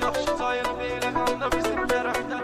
yaxşı sayılıb elə qanda bizim tərəfdə.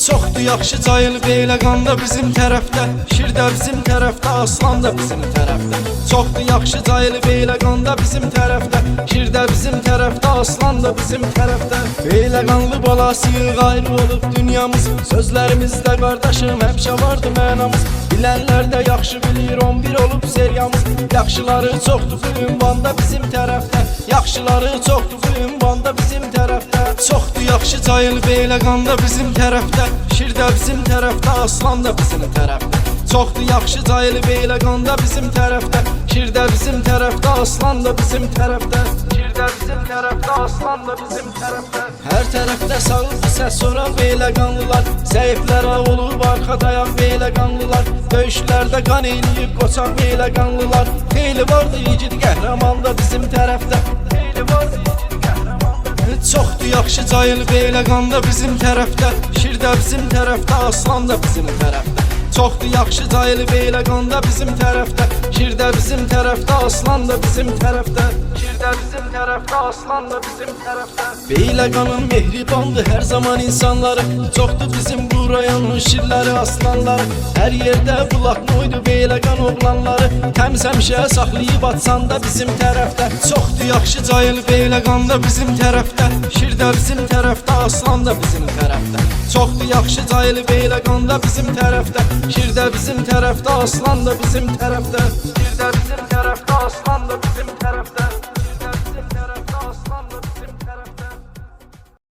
Çoxdur yaxşı cayılıb elə qanda bizim tərəfdə. Şir də bizim tərəfdə, aslan da bizim tərəfdə. Çoxdur yaxşı cayılıb elə qanda bizim tərəfdə. Şir də bizim tərəfdə, aslan da bizim tərəfdə. Elə qanlı balasıyıq, ayrı olub dünyamız. Sözlərimizdə qardaşım həmişə vardı mənamız. Bilənlər də yaxşı bilir, 11 olub seriyamız. Yaxşıları çoxdur bu ünvanda bizim tərəfdə. Yaxşıları çoxdur bu ünvanda bizim tərəfdə. Çoxdur yaxşı cayılıb elə qanda bizim tərəfdə. Şir də bizim tərəfdə, aslan da bizim tərəfdə. Çoxdur yaxşı cayılıb elə qanda bizim tərəfdə. Şir də bizim tərəfdə, aslan da bizim tərəfdə. Şir də bizim tərəfdə, aslan da bizim tərəfdə. Hər tərəfdə sağlıqlı səs soraq elə qanlılar. Zəiflərə olub arxada ayaq elə qanlılar. Döyüşlərdə qan eləyib qoçaq elə qanlılar. Xeyli vardı igid qəhrəman da bizim tərəfdə. Xeyli vardı igid qəhrəman da. Çoxdur yaxşı cayılıb elə qanda bizim tərəfdə. Şir də bizim tərəfdə, aslan da bizim tərəfdə. Çoxdur yaxşı cayılıb elə qanda bizim tərəfdə. Şir də bizim tərəfdə, aslan da bizim tərəfdə. Şir də bizim tərəfdə, aslan da bizim tərəfdə. Beylə qanın mehribandır hər zaman insanları. Çoxdur bizim bu rayonun şirləri, aslanları. Hər yerdə bulaqnoydu beylə qan oğlanları. Təmiz həmişə saxlayıb atsan da bizim tərəfdə. Çoxdur yaxşı cayılıb elə qanda bizim tərəfdə. Şir də bizim tərəfdə, aslan da bizim tərəfdə. Çoxdur yaxşı cayılıb elə qanda bizim tərəfdə. Şir də bizim tərəfdə, aslan da bizim tərəfdə. Şir də bizim tərəfdə, aslan da bizim tərəfdə.